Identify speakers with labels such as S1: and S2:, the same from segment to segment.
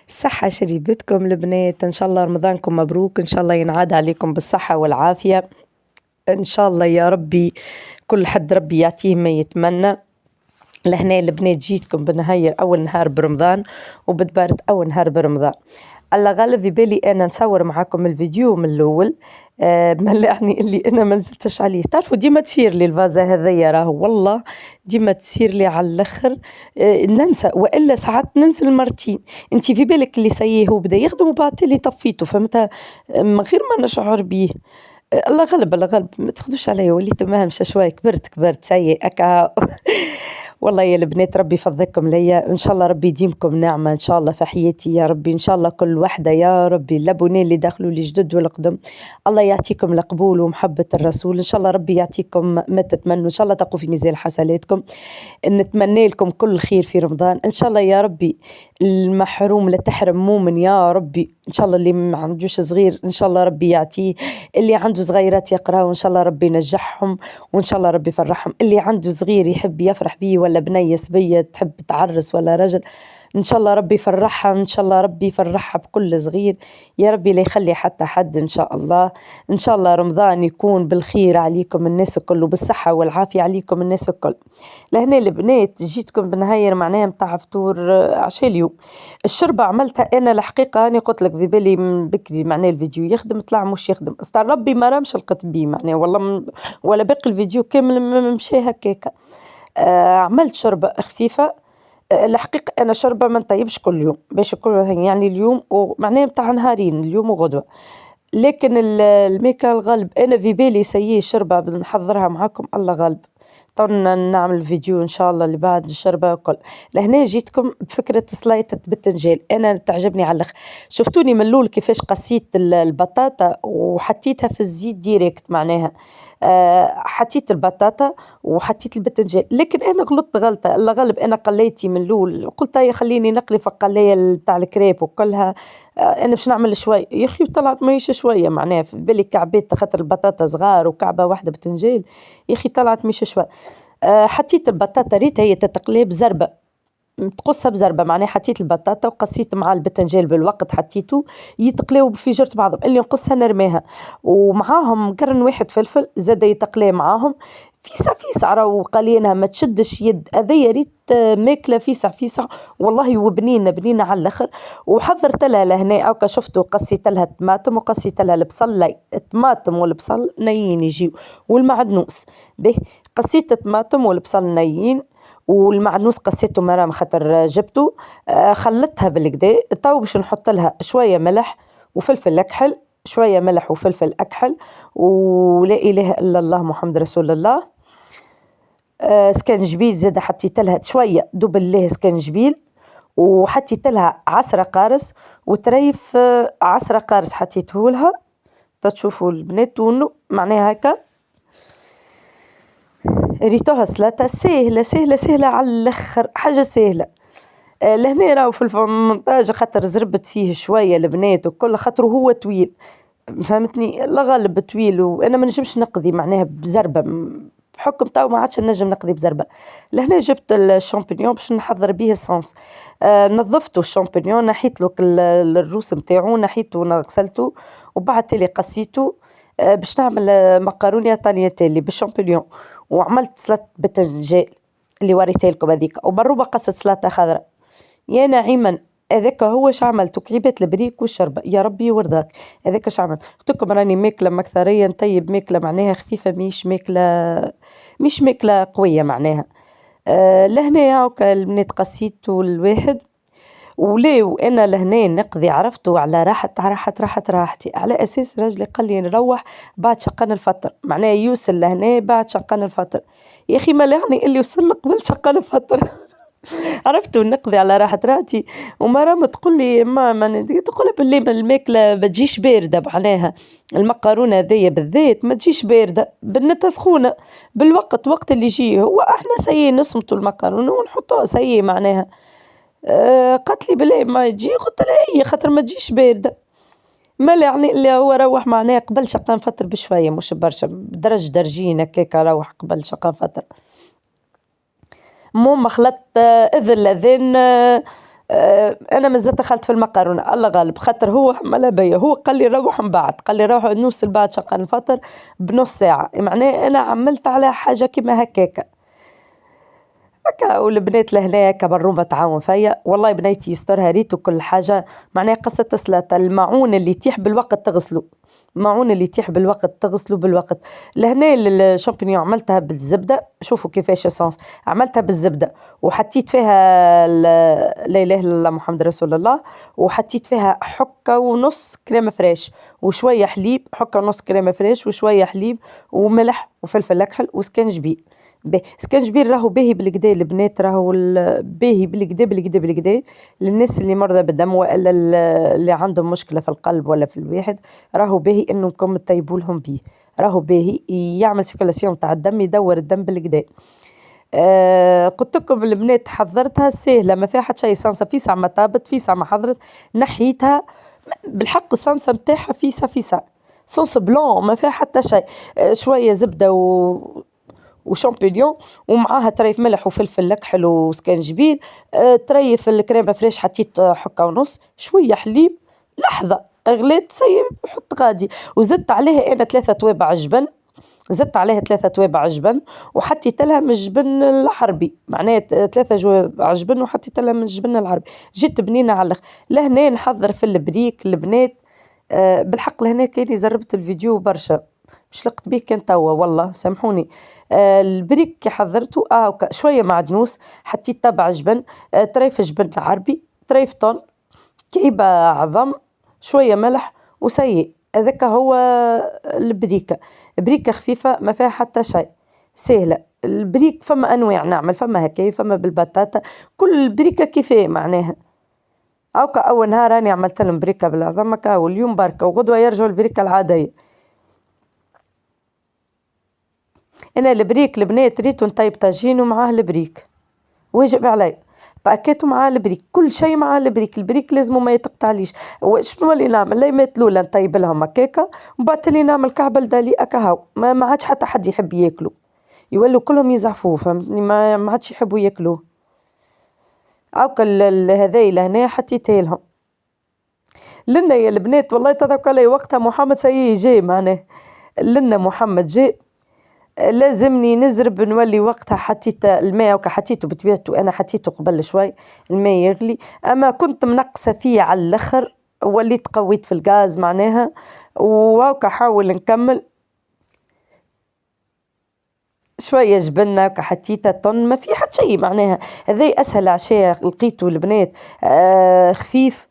S1: صحة شريبتكم البنات، إن شاء الله رمضانكم مبروك، إن شاء الله ينعاد عليكم بالصحة والعافية، إن شاء الله يا ربي كل حد ربي يعطيه ما يتمنى. لهنا البنات جيتكم بنهير أول نهار برمضان وبتبارد أول نهار برمضان. الله غالب في بالي أنا نصور معاكم الفيديو من الأول. ملعني اللي أنا ما نزلتش عليه، تعرفوا ديما تصير لي الفازة هذيا، راهو والله ديما تصير لي على الآخر. ننسى، وإلا ساعات ننزل مرتين. أنتي في بالك اللي سيه هو بدأ يخدم وبعد اللي طفيته، فهمتها من غير ما نشعر بيه. الله غلب الله غلب، ما تاخدوش عليا، وليت مهمشة شوي، كبرت سيء أكا. والله يا البنات ربي يفضلكم ليا، ان شاء الله ربي يديمكم نعمه ان شاء الله في حياتي يا ربي، ان شاء الله كل وحده يا ربي، اللبنين اللي دخلوا لي جدد والقدم، الله يعطيكم القبول ومحبه الرسول، ان شاء الله ربي يعطيكم ما تتمنوا، ان شاء الله تقوا في ميزان حسناتكم. نتمنى لكم كل خير في رمضان ان شاء الله يا ربي. المحروم لا تحرم مؤمن يا ربي، ان شاء الله اللي ما عندوش صغير ان شاء الله ربي يعطيه، اللي عنده صغيرات يقراوا ان شاء الله ربي ينجحهم، وان شاء الله ربي يفرحهم، اللي عنده صغير يحب يفرح بيه ولا بنية صبية تحب تعرس ولا رجل، ان شاء الله ربي يفرحها، ان شاء الله ربي يفرحها بكل صغير يا ربي، لا يخلي حتى حد ان شاء الله. ان شاء الله رمضان يكون بالخير عليكم الناس الكل، وبالصحة والعافية عليكم الناس الكل. لهنا البنات جيتكم بنهاير معناها متاع فطور عشاء اليوم. الشربة عملتها انا الحقيقة، انا قلت لك في بالي من بكري معناه الفيديو يخدم، طلع مش يخدم، استر ربي ما رمش القط بيه معناه والله ولا باقي الفيديو كامل مشي هكاكا. عملت شربة خفيفة. الحقيقة أنا شربة ما نطيبش كل يوم باش يعني اليوم ومعناه متاع نهارين اليوم وغدوة، لكن الميكا الغالب أنا في بالي سيء شربة بنحضرها معاكم الله غالب. طولنا نعمل فيديو إن شاء الله اللي بعد الشربة وكل. لهنا جيتكم بفكرة سلايطة بالتنجيل، أنا تعجبني على الأخ. شفتوني من الأول كيفاش قصيت البطاطا وحطيتها في الزيت ديريكت معناها. حطيت البطاطا وحطيت البتنجان، لكن انا غلطت غلطه الله غالب، انا قليتي من الاول قلت هيا خليني نقلي في القلايه بتاع الكريب وكلها. انا باش نعمل شوي يا اخي طلعت ماهيش شويه معناها، في بالي كعبات خاطر البطاطا صغار وكعبه واحده بتنجان يا اخي طلعت مش شوي. حطيت البطاطا ريت هي تتقلي بزربه، تقصها بزربة معناها، حطيت البطاطا وقصيت مع البتنجان بالوقت حطيته يتقلاو في جرت بعضهم، اللي نقصها نرميها ومعاهم قرن واحد فلفل زاد يتقلي معاهم فيسع راهو قلينها ما تشدش يد، هذيا ريت ماكله فيسع والله وبنينه على الاخر. وحضرت لها لهنا اوكا شفتوا قصيت لها الطماطم وقصيت لها البصل، لي الطماطم والبصل نيين يجيو والمعدنوس به، قصيت الطماطم والبصل نيين والمعدنوس قصيته مرام خاطر جبته. خلطتها بالكدا تو باش نحط لها شويه ملح وفلفل اكحل، شويه ملح وفلفل اكحل ولا اله الا الله محمد رسول الله. سكنجبيل زاد حطيت لها شويه دوب الله سكنجبيل، وحطيت لها عسره قارص وتريف عسره قارص حطيته لها. تشوفوا البنات ونو معناها هكا ريتوها سلطة سهلة على الآخر، حاجة سهلة. لهنا راهو في المونتاج خاطر زربت فيه شوية البنات وكل خاطر هو طويل، فهمتني الله غالب طويل وأنا ما نجمش نقضي معناها بزربة، بحكم تو ما عادش نجم نقضي بزربة. لهنا جبت الشامبينيون باش نحضر بيه الصنص. نظفته الشامبينيون، نحيت له الروس متاعو، نحيته غسلته وبعد تالي قصيته. باش نعمل مقارونة طالياتيلي بالشامبينيون، وعملت سلطة بتنجان اللي وريتها لكم هذيك، وبالروبة قصة سلطة خضراء يا نعيما. هذاك هو اش عملت، وكعيبات البريك والشربة يا ربي يورضاك. هذاك اش عملت، قلت لكم راني ماكلة مكثرية نطيب ماكلة معناها خفيفة، مش ماكلة قوية معناها. لهنا هاكا البنات قصيت الواحد وليه، وانا لهنا نقضي عرفتوا على راحتي، على اساس راجلي قال لي نروح بعد شقان الفطر، معناه يوصل لهنا بعد شقان الفطر. يا اخي ما لعني اللي وصل قبل شقان الفطر. عرفتوا نقضي على راحتي، وما رام تقول لي ما تقول باللي الماكله ما تجيش بارده معناها، المقارونه هذيا بالذات ما تجيش بارده بالنتا سخونه بالوقت، وقت اللي يجي هو احنا سيء نصمتوا المقارونه ونحطوها سيء معناها. قالت لي بلي ما تجي، قلت لها هي خاطر ما تجيش بارده، ما يعني اللي هو روح معناه قبل شقان فتر بشويه مش برشا، درجين هكاك روح قبل شقان فتر. المهم خلطت إذ الأذان انا مازلت دخلت في المقارونه الله غالب، خاطر هو حملها بيا، هو قال لي روح من بعد، قال لي روح نوصل بعد شقة نفطر بنص ساعه، معناه انا عملت على حاجه كيما هكاكا. هكا والبنات لهنا هكا بالرومة تعاون فيا، والله بنيتي يسترها ريت وكل حاجة. معناها قصة سلطة المعون اللي يتيح بالوقت تغسله، المعون اللي يتيح بالوقت تغسله بالوقت. لهنا الشامبينيون عملتها بالزبدة، شوفوا كيفاش سونس، عملتها بالزبدة وحطيت فيها لا إله إلا الله محمد رسول الله، وحطيت فيها حكة ونص كريمة فريش وشوية حليب، حكة ونص كريمة فريش وشوية حليب وملح وفلفل أكحل وسكنجبير. سكنجبير راهو باهي بالكدا البنات، راهو باهي بالكدا بالكدا بالكدا للناس اللي مرضى بالدم ولا اللي عندهم مشكلة في القلب ولا في الواحد، راهو باهي انكم تطيبوا لهم بيه، راهو باهي يعمل سيركولاسيون تاع الدم، يدور الدم بالكدا. قلت لكم البنات حضرتها سهلة ما فيها حتى شيء، صنصة فيسع ما طابت فيسع ما حضرت نحيتها بالحق، الصنصة متاعها فيسع صوص بلون ما فيها حتى شيء. شوية زبدة وشامبينيون ومعاها تريف ملح وفلفل أكحل وسكنجبيل. تريف الكريمة فريش حطيت حكة ونص، شوية حليب، لحظة غليت سيب حط غادي، وزدت عليها أنا 3 توابع جبن، زدت عليها 3 توابع جبن وحطيت لها من الجبن الحربي، معناها 3 جوابع جبن وحطيت لها من الجبن الحربي، جيت بنينة على الآخر. لهنا نحضر في البريك البنات. بالحق لهنا كاني زربت الفيديو برشا مش لقت بيه كان توا والله سامحوني. البريك كي حضرته شوية معدنوس، حطيت تبع جبن، طريف جبن عربي، طريف طن، كعيبة عظم، شوية ملح وسيء. هذاك هو البريكة، بريكة خفيفة ما فيها حتى شيء، سهلة. البريك فما أنواع نعمل، فما هكايا فما بالبطاطا، كل بريكة كيفاه معناها. أوكا أول نهار راني عملت لهم بريكة بالعظم هكا، واليوم بركة وغدوة يرجعوا البريكة العادية. أنا البريك البنات ريتو نطيب طاجين ومعاه البريك واجب علي، باكيتو معاه البريك، كل شيء معاه البريك، البريك لازم ما يتقطعليش. شنو اللي نعمل ليمات الأولى نطيب لهم هكاكا، وبعد اللي نعمل كعبة دليئة كهو، ما عادش حتى حد يحب ياكلو، يولوا كلهم يزعفوه فهمتني، ما عادش يحبوا ياكلوه. أوكا هذايا لهنا حطيتها لهم لنا يا البنات، والله تذكر لي وقتها محمد سيي جاي معناه، لنا محمد جاي لازمني نزرب نولي وقتها حطيت الماء وكا حطيته بطبيعته، أنا حطيته قبل شوي الماء يغلي، أما كنت منقصة فيه على الآخر، وليت قويت في الغاز معناها، وهاكا حاول نكمل شوية جبنة وكا حطيتها طن ما في حتى شيء معناها. هذي أسهل عشاء لقيته البنات، خفيف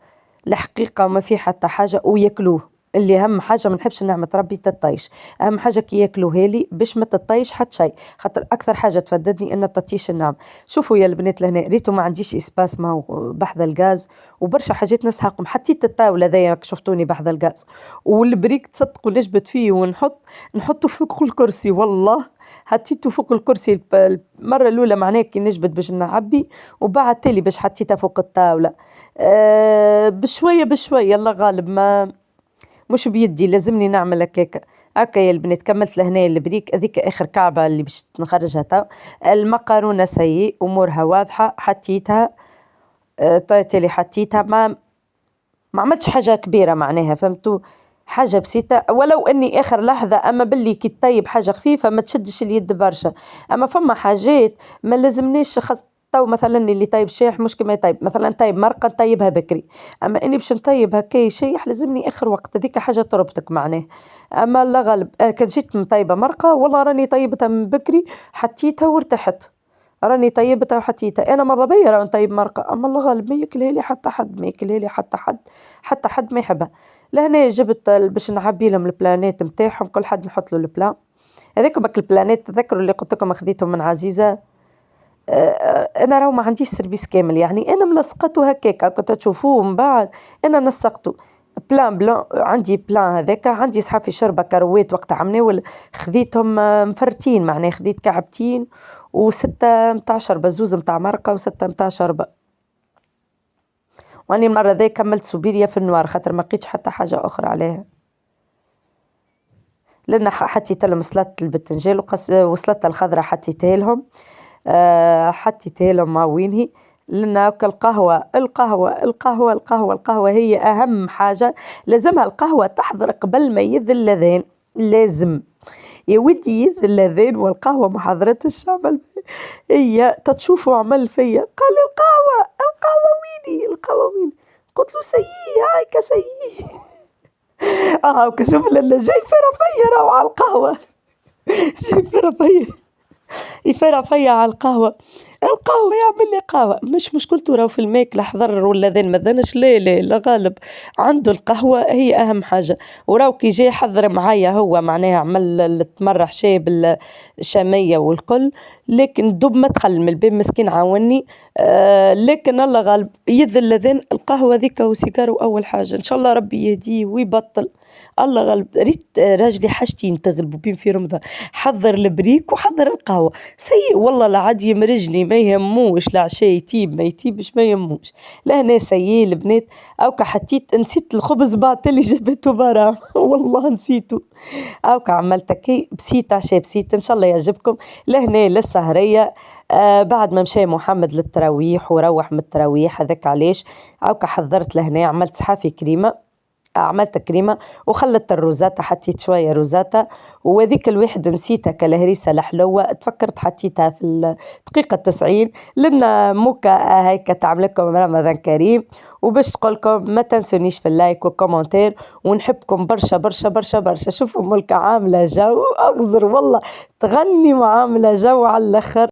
S1: الحقيقة ما في حتى حاجة وياكلوه. اللي أهم حاجة ما نحبش نعمة ربي تطيش، أهم حاجة كي ياكلوها لي باش ما تطيش حتى شيء، خاطر أكثر حاجة تفددني إن التطيش النعم. شوفوا يا البنات لهنا ريتو ما عنديش إسباس ما بحذا الغاز وبرشا حاجات نسحقهم، حطيت الطاولة ذي شفتوني بحذا الغاز، والبريك تصدقوا نجبت فيه نحطه فوق الكرسي، والله حطيته فوق الكرسي المرة الأولى معناه كي نجبت باش نعبي، وبعد تالي باش حطيتها فوق الطاولة. بشوية بشوية الله غالب، ما مش بيدي لازمني نعمل هكاكا. هكا يا البنات كملت لهنا البريك، هذيك آخر كعبة اللي باش نخرجها تو. المقارونة سيء أمورها واضحة، حطيتها تالي حطيتها ما عملتش حاجة كبيرة معناها فهمتوا، حاجة بسيطة، ولو اني اخر لحظة، اما باللي كي تطيب حاجة خفيفة ما تشدش اليد برشا. اما فما حاجات ما لازمنيش تو مثلا اللي طيب شايح مش كما يطيب مثلا طيب مرقة نطيبها بكري، اما اني باش نطيب هكا شايح لازمني اخر وقت، هذيك حاجة تربطك معناه. اما لا غالب انا كان جيت مطيبة مرقة والله راني طيبتها من بكري، حطيتها وارتحت، راني طيبتها وحطيتها، انا ماذا بيا راه نطيب مرقة، اما الله غالب ما ياكلها لي حتى حد، ما ياكلها لي حتى حد، حتى حد ما يحبها. لهنا جبت باش نعبي لهم البلانات نتاعهم، كل حد نحط له البلان هذاك باك البلانات، تذكروا اللي قلت لكم اخذيتهم من عزيزة. انا راهو ما عنديش سيرفيس كامل يعني، انا ملصقته هكاك كنت تشوفوه من بعد، انا نسقته بلان بلان، عندي بلان هذاك، عندي صحافي شربة كروات وقت عمناول خذيتهم مفرتين معناه، خذيت كعبتين وستة متاع شربة، زوز متاع مرقة وستة متاع شربة. واني المرة ذي كملت سوبيريا في النوار خاطر ما لقيتش حتى حاجة أخرى عليها، لأن حطيت لهم سلطة البتنجان وسلطة الخضرة حطيتها لهم، حطيتها لهم مع وينهي. لنا القهوة القهوة القهوة القهوة القهوة هي أهم حاجة، لازمها القهوة تحضر قبل ما يذ الأذان، لازم يا ودي يذ الأذان والقهوة ما حضرتش عمل هي تتشوفوا عمل فيا قال لي القهوة القهوة ويني القهوة ويني قلت له سيي هايكا سيي وكشوف لنا جاي فرا فيا راهو على القهوة جاي فرا فيا يفرع فيا على القهوة، القهوة يعمل لي قهوة مش مشكلته راهو في الماكلة حضر ولا ذن ما ذنش لا غالب عنده القهوة هي أهم حاجة، وراو كي جاي حضر معايا هو معناها عمل التمرح شاي بالشامية والكل، لكن دوب ما دخل من الباب مسكين عاوني لكن الله غالب يذل الأذان القهوة ذيك وسيجارو أول حاجة إن شاء الله ربي يهديه ويبطل. الله غالب ريت راجلي حاجتين تغلبوا بين في رمضان، حضر البريك وحضر القهوة سيء والله العاد يمرجني ما يهموش العشاء يتيب ما يتيبش ما يهموش، لهنا سيء البنات أوكا حتيت نسيت الخبز بعت اللي جبته برا والله نسيته أوكا عملت كي بسيط عشاء بسيط إن شاء الله يعجبكم. لهنا للسهرية بعد ما مشى محمد للتراويح وروح من التراويح هذاك علاش أوكا حضرت لهنا عملت صحافي كريمة، عملت كريمة وخلت الروزاتة حطيت شوية روزاتة وذيك الواحد نسيتها كالهريسة الحلوة تفكرت حطيتها في الدقيقة 90 لأن موكا هيك تعملكم رمضان كريم وباش تقولكم ما تنسونيش في اللايك والكومنتير ونحبكم برشا برشا برشا برشا. شوفوا ملكة عاملة جو أغزر والله تغني وعاملة جو على الآخر.